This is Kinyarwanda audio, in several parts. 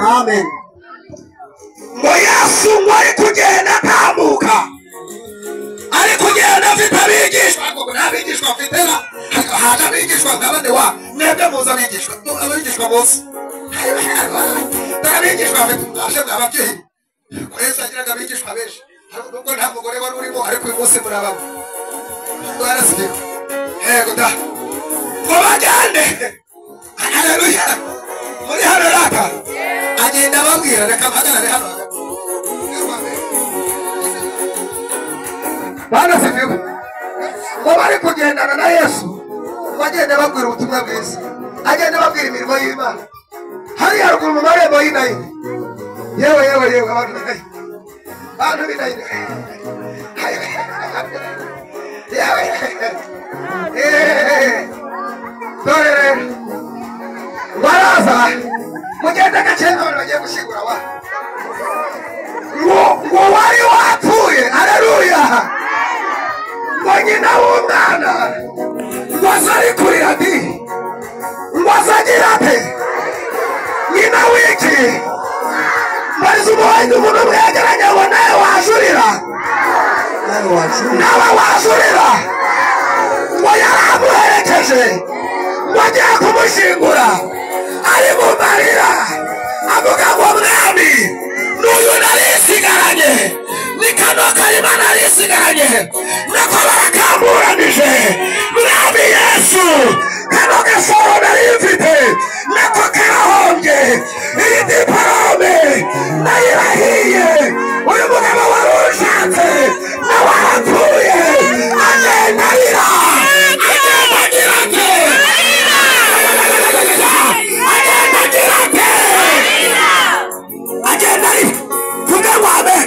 Amen. Yesu wari kugenda tamuka ari kugenda afite abigishwa ngo nabigishwa afitera haje abigishwa ngabande wa mwebwe muza abigishwa bose abigishwa afite ababyeyi kwese agira abigishwa benshi nubwo nta mugore wari urimo ariko uyu munsi murabamo barasiye yego da ngo bagende haleluya muri hano raka agenda babwira reka mpagarare hano bana sifiwe ngo bari kugendana na Yesu bagenda babwira ubutumwa bwiza agenda babwira imirimo y'Imana hari haruguru mu marembo y'Inayini yewe abantu b'Inayini dore baraza mugenda gakenda abantu bagiye gushingura wa ngo wari wapfuye haleluya ngo nyina w'umwana ngo azari kurira ati ngo azagira ate nyina w'iki mbariza umuhanda umuntu mwegeranye ngo nawe wajurira nawe wajurira ngo yaramuherekeje ngo agiye kumushingura ari mu marira avuga ngo mwami n'uyu narisigaranye ni kano karima narisigaranye nako barakamburanije mwami Yesu kano gasoro narifite nako karahombye iyi diporome nayirahiye uyu mugabo wari ushatse nawe arapfuye agenda arira agenda agira ate agenda ari vuga ngo amen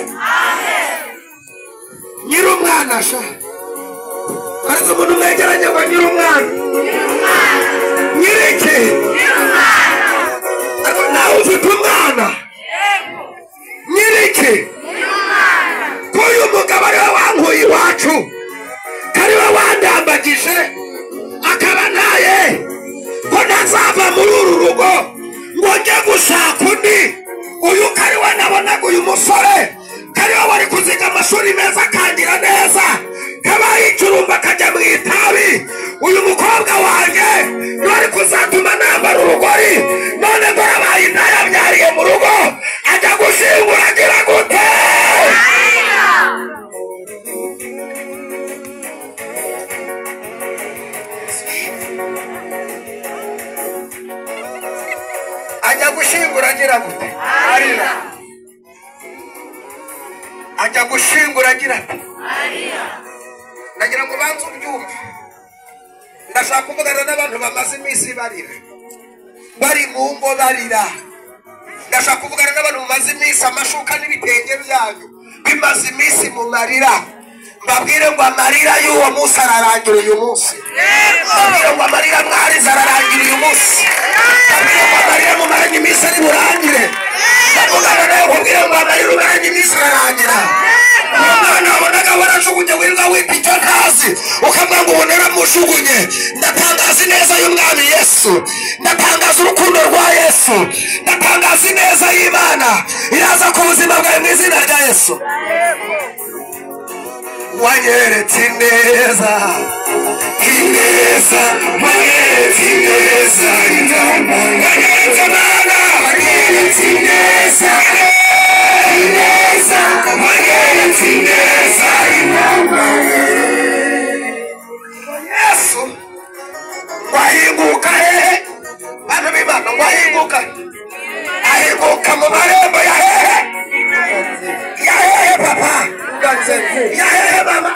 nyir'umwana sha ariko umuntu mwegeranye ngo nyir'umwana nyir'iki ariko nawe ufite umwana nyir'iki ko uyu mugabo ariwe wankuye iwacu kariwe wandambagije akaba naye ko ntazava muri uru rugo ngo njye gushaka undi uyu kariwe nabonaga uyu musore kariwe wari kuziga amashuri meza akangira neza kabaye icurumba akajya mu itabi uyu mukobwa wanjye wari kuzatuma nambara urugori none dore abaye indaya byariye mu rugo ajya gushingura agira gute ajya gushingura agira gute arira ajya gushingura agira ati nagira ngo banze ubyumve ndashaka kuvugana n'abantu bamaze iminsi barira bari mu ngo barira ndashaka kuvugana n'abantu bamaze iminsi amashuka n'ibitenge byanyu bimaze iminsi mu marira babwire ngo amarira y'uwo munsi ararangira uyu munsi babwire ngo amarira mwarize ararangira uyu munsi babwire ngo amarira mumaranye iminsi ari burangire bavugana nawe kubwire ngo amarira umaranye iminsi ararangira uwo mwana wabonaga warajugunye wirirwa wita icyo ntazi hasi ukavuga ngo naramushugunye. Ndatangaza ineza y'umwami Yesu, ndatangaza urukundo rwa Yesu, ndatangaza ineza y'Imana iraza ku buzima bwawe mu izina rya Yesu. Wanyeretse ineza, ineza, wanyeretse ineza, wanyeretse Mana, wanyeretse ineza, ineza, wanyeretse ineza, Yesu. Wahinguka hehe? Bana b'Imana, wahinguka ahinguka mu marembo ya hehe? Ya hehe papa? Ya hehe mama?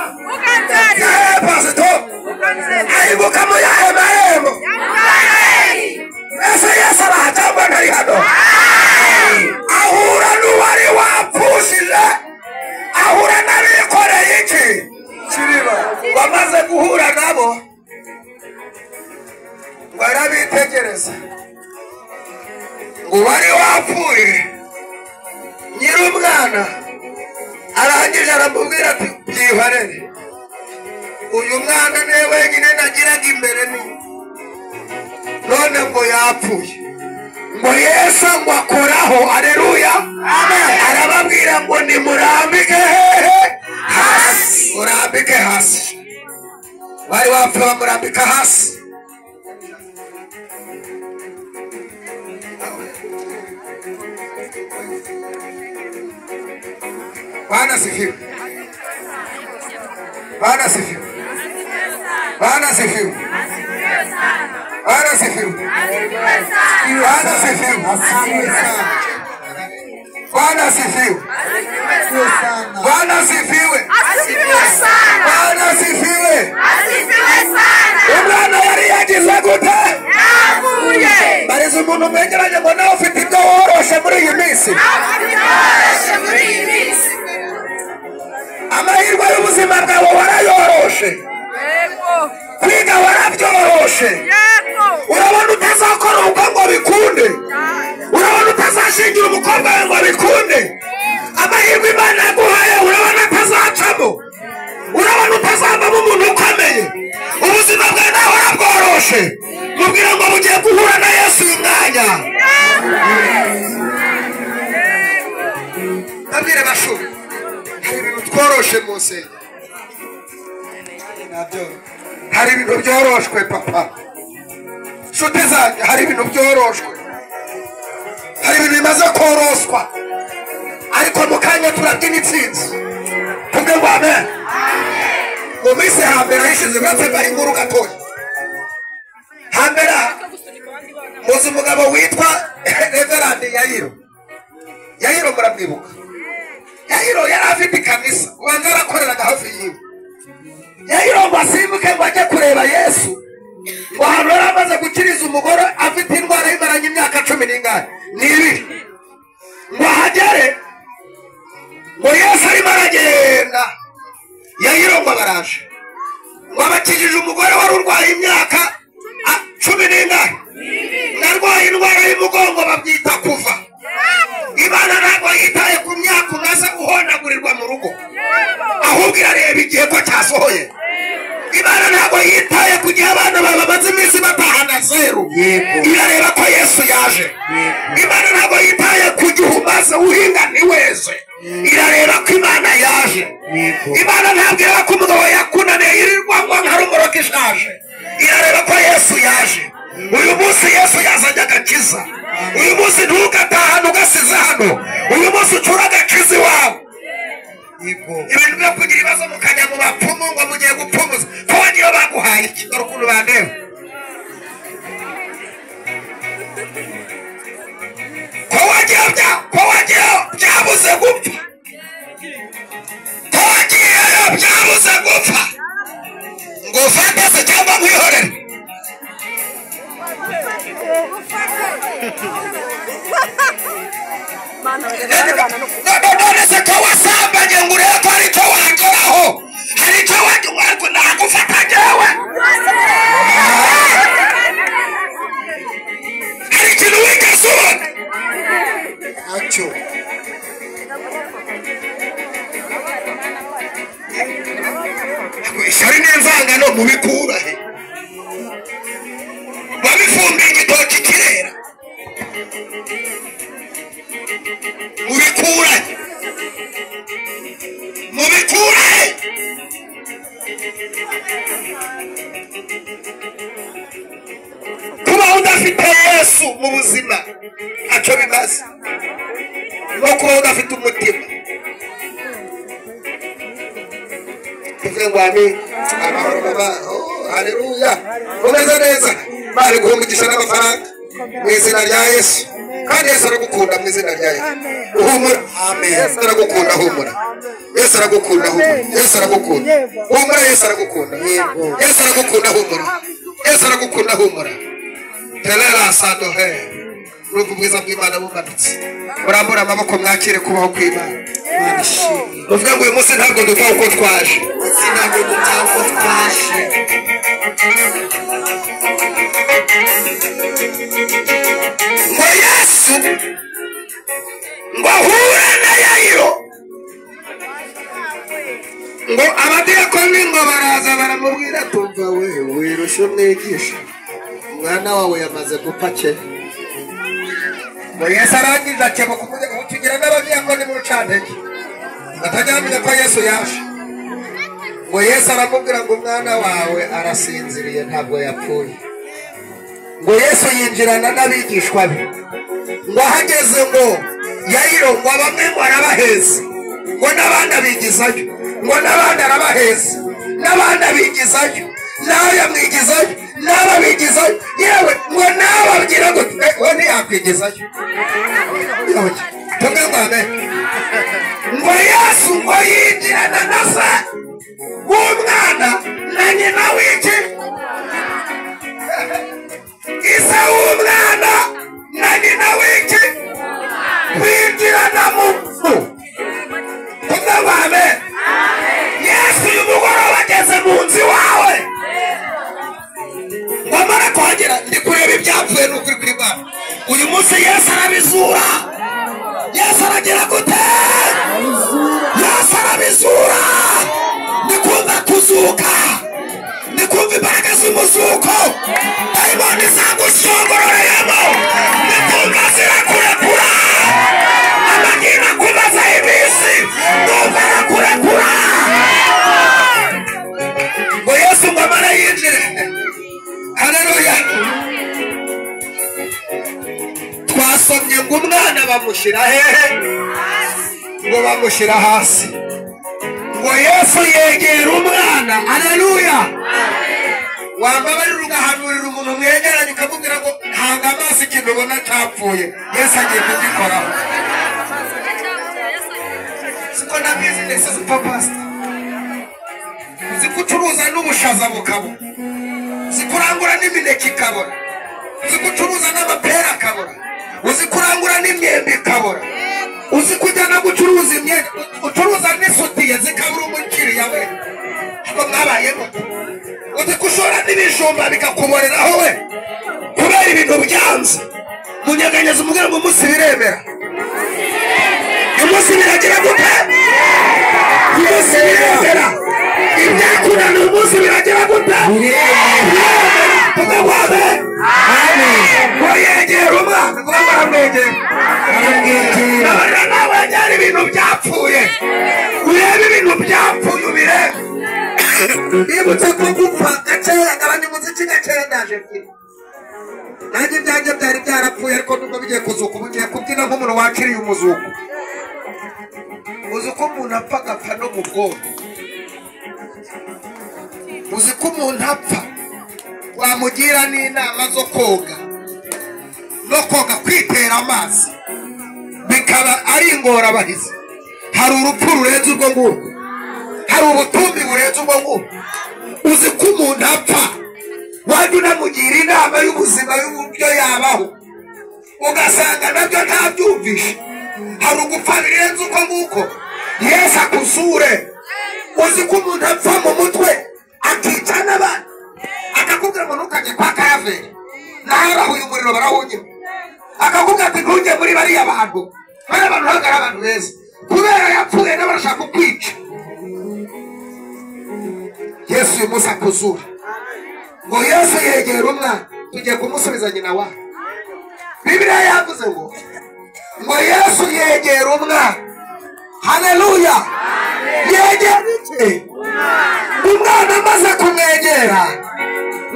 Ya hehe pasito? Ahinguka mu ya hehe marembo? Ese Yesu arahatamba ntari hano? Ahura n'uwari wapfushije, ahura n'abikoreye iki? Wamaze guhura nabo barabitegereza ngo wari wapfuye. Nyir'umwana arangije aramubwira ati byihorere, uyu mwana niwe wenyine nagiraga imbere ni none ngo yapfuye. Ngo Yesu ngo akoraho. Aleluya, arababwira ngo nimurambike hehe? Hasi. Murambike hasi. Wari wapfuye bamurambika hasi. Bwana sifiwe. Bwana sifiwe. Bwana sifiwe. Bwana sifiwe. Bwana sifiwe. Bwana sifiwe. Bwana sifiwe. Bwana sifiwe. Umwana yari yagize gute? Bariza umuntu mwegeranye ngo nawe ufite ibyo woroshe muri iyi minsi. Amahirwe y'ubuzima bwawe warayoroshe, kwiga warabyoroshe. Urabona utazakora ubukwe ngo bikunde, urabona utazashingira umukobwa wawe ngo bikunde. Amahirwe Imana yaguhaye urabona atazacamo, urabona utazavamo umuntu ukomeye. Ubuzima bwawe nawe warabworoshe. Mubwira ngo bugiye guhura na Yesu uyu mwanya. Abwire bashuri hari ibintu tworoshe Mose, hari ibintu byoroshwe papa. Nshuti zanjye, hari ibintu byoroshwe, hari ibintu bimaze koroswa, ariko mu kanya turabyina intsinzi. Kubwe ngo amen. Mu minsi hambere hishize batega inkuru gatoya. Hambere muzi umugabo witwa Reverend Yayiro. Yayiro muramwibuka? Yayiro yari afite ikanisa, ubanza yarakoreraga hafi yiwe. Yayiro ngo asimbuke ngo ajye kureba Yesu. Ngo ahantu yari amaze gukiriza umugore afite indwara yimaranye imyaka 12. Ngo ahagere ngo Yesu arimo aragenda. Yayiro ngo baraje ngo abakijije umugore wari urwaye imyaka 12. Narwaye indwara y'umugongo babyita kuva. Imana ntabwo yitaye ku myaka umaze guhonagurirwa mu rugo, ahubwo irareba igihe ko cyasohoye. Imana ntabwo yitaye ku gihe abana bamaze iminsi batahana zeru, irareba ko Yesu yaje. Imana ntabwo yitaye ku gihe umaze uhinga ntiweze, irareba ko Imana yaje. Imana ntabwo ireba ko umugabo yakunaniye yirirwa ngo nkarumoroka ishaje, irareba ko Yesu yaje. Uyu munsi Yesu yazanye agakiza. Uyu munsi ntugatahane ugasize hano, uyu munsi ucura agakiza iwawe. Ibintu byo kugira ibibazo mukajya mu bapfumu ngo mugiye gupfumuza, ko wagiye baguhaye iki? Dore ukuntu bandeba. Ko wagiye byabuze gupfa, ko wagiyeyo byabuze gupfa, ngo ufate se cyangwa mwihorere. None se ko wasambanye ngo urebe ko hari icyo wageraho, hari icyo wageraho, nagufata njyewe. Hari ikintu wigeze ubona? Ntacyo. Ishyari mubikura he babifumbiye igitoki kirera mubikura he mubikura he kuba udafite Yesu mu buzima ntacyo bimaze no kuba udafite umutima tuvuge ngo amen amahoro baba haleluya umeze neza bari guhumugisha n'amafaranga mu izina rya Yesu kandi Yesu aragukunda mu izina rya Yesu uhumura amen Yesu aragukunda humura Yesu aragukunda humura Yesu aragukunda humura Yesu aragukunda Yesu aragukunda humura Yesu aragukunda humura telera sadohe n'ubwo bwiza bw'Imana bumanutse murambura amaboko mwakire kubaho kw'Imana uvuga ngo uyu munsi ntabwo dutaha uko twaje ntabwo dutaha uko twaje ngo Yesu ngo ahure na Yayiro ngo abadiyakoni ngo baraza baramubwira tumva wewe wirusha umwigisha umwana wawe yamaze gupfa kera ngo Yesu arangiza akeba kutugira n'abadiyakoni mu rucantege batajya bamenya ko Yesu yaje ngo Yesu aramubwira ngo umwana wawe arasinziriye ntabwo yapfuye ngo Yesu yinjirana n'abigishwa be ngo ahageze ngo Yayiro ngo bamwe ngo arabaheza ngo n'abandi abigizayo ngo n'abandi arabaheza n'abandi abigizayo nawe yamwigizayo n'aba bigizayo yewe ngo nawe abwira ngo we ntiyakwigizayo tumwe ngo amen ngo Yesu ngo yinjirana na se w'umwana na nyina w'iki ise w'umwana na nyina w'iki kwinjirana mu nzu tumwe ngo amen Yesu uyu mugoroba ageze mu nzu iwawe wamara kuhagera ndi kureba ibyapfuye n'ukuri kw'Imana uyu munsi Yesu arabizura Yesu aragira gute Yesu arabizura ndi kumva kuzuka ndi kumva imbaraga z'umuzuko dayimoni zagushongororeyemo ndi kumva zirakurekura amagina kubaza iminsi ndumva arakurekura ngo Yesu ngo amara yinjire haleluya twasomye ngo umwana bamushyira hehe ngo bamushyira hasi ngo Yesu yegera umwana haleluya wambabarira ugahanurira umuntu mwegeranye ukamubwira ngo hanga amaso ikintu ubona cyapfuye Yesu agiye kugikoraho siko na bizinesi z'upapasita zikucuruza n'ubushaza bukabura zikurangura n'imineke ikabura zigucuruza n'amapera akabura uzikurangura n'imyembe ikabura uzi kujyana gucuruza imyenda ucuruza n'isutiye zikabura umukiriya we ngo mwabayemo uzi kushora n'ibijumba bikakuboreraho we kubera ibintu byanze munyeganyeza umubwira ngo umunsi biremera umunsi biragira gute umunsi biremera ibyakunana umunsi biragira gute tugawabe ngo yegera umwana ngo baramwegera nabarira nawe nyari ibintu byapfuye urebe ibintu byapfuye ubirebe nibutse ko gupfa gakeya gabanya umuziki gakeya ndaje mbyina nanjye ibyanjye byari byarapfuye ariko nubwo bigiye kuzuka ubu ngiye kubyina nk'umuntu wakiriye umuzuko uzi ko umuntu apfa agapfa no mu bwonko uzi ko umuntu apfa wamugira n'inama zo koga no koga kwitera amazi bikaba ari ingorabahizi hari urupfu rurenze urwo ngurwo hari ubutumbi burenze urwo ngurwo uzi ko umuntu apfa wajya unamugira inama y'ubuzima y'uburyo yabaho ugasanga nabyo ntabyumvishe hari ugupfa birenze uko nguko Yesu akuzure uzi ko umuntu apfa mu mutwe akica n'abandi akakubwira ngo ntukajye kwa Karaveri naho abahuye umuriro barawunyima akakubwira ati ntujye muri bariya bantu bariya bantu ntabwo ari abantu beza kubera yapfuye n'abarashaka kukwica Yesu uyu munsi akuzura. Ngo Yesu yegera umwana tugiye kumusubiza nyina wa. Bibiliya yavuze ngo Yesu yegera umwana. Haleluya. Yegera iki? Umwana amaze kumwegera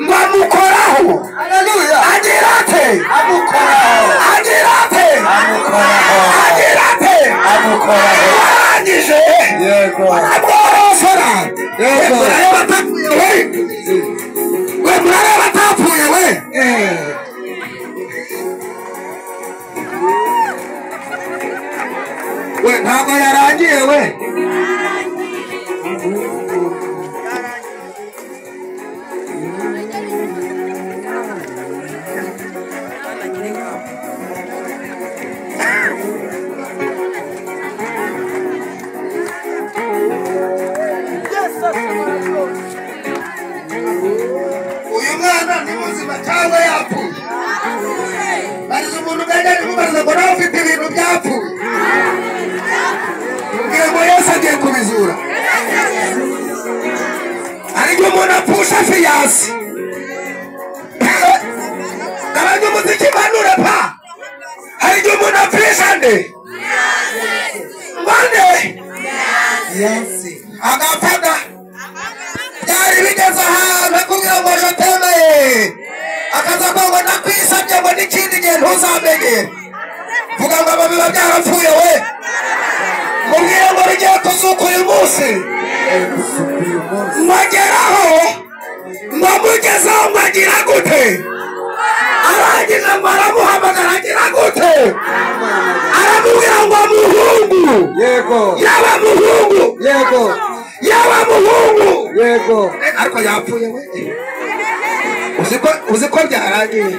ngo amukoraho. Haleluya. Agira ate? Amukoraho. Agira ate? Amukoraho. Agira ate? Amukoraho. Arangije yego amworosora. Yego murareba atapfuye we. We murareba atapfuye we. We ntabwo yarangiye we. Uyu mwana ni muzima cyangwa yapfuye? Bariza umuntu ugenda kumubariza ngo nawe ufite ibintu byapfuye. Ubwira ngo Yesu agiye kubizura. Ariko umuntu apfusha fiyasi. Gabanya umuziki manure pa. Ariko umuntu apfisha nde? Mande? Yesi. Agapfaga. Byari bigeze ahantu akubwira ngo jotemeye. Akaza ngo nakwisabye ngo n'ikindi gihe ntuzamenye. Vuga ngo ababiba byarapfuye we. Mubwire ngo bigiye kuzuka uyu munsi. Mwageraho mwamugezeho mwagira gute? Arangije ngo aramuhamagara agira gute? Aramubwira ngo muhungu. Yego. Yaba muhungu. Yego. Yaba muhungu. Yego. Ariko yapfuye we. Uziko byarangiye.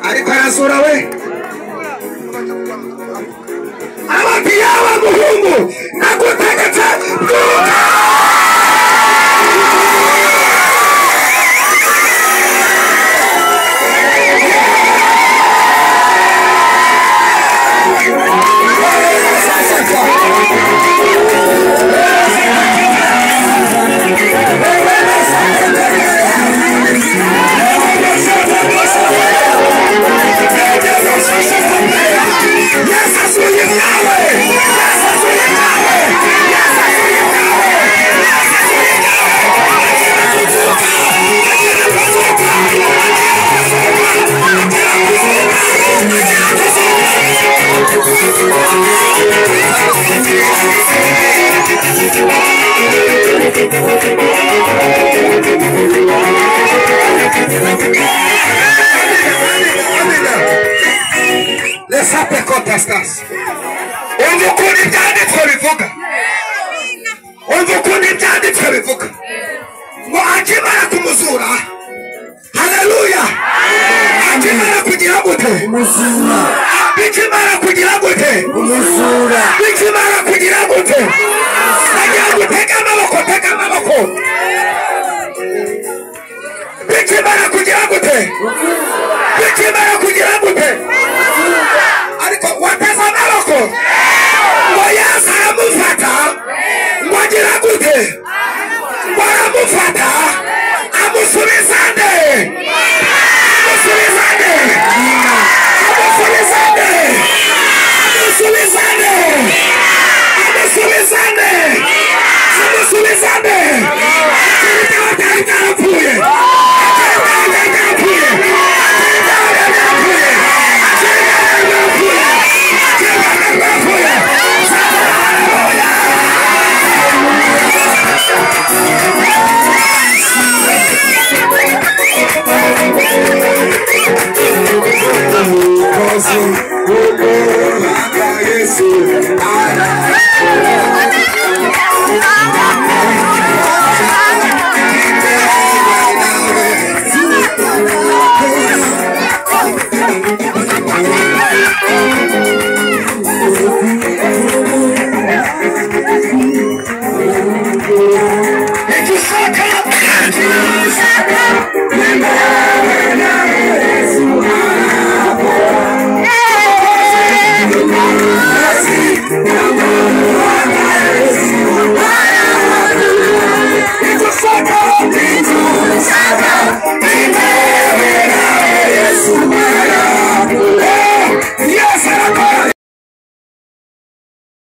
Ariko arasura we. Abati yaba muhungu nagutegetse byuka. Lesape contestas. Onde kundi byanditswe bivuga. Onde kundi byanditswe bivuga. Ngo akimara kumuzura. Haleluya. Akimara kugira gute? Umuzura. Bikimara kugira gute? Umuzura. Bikimara kugira gute?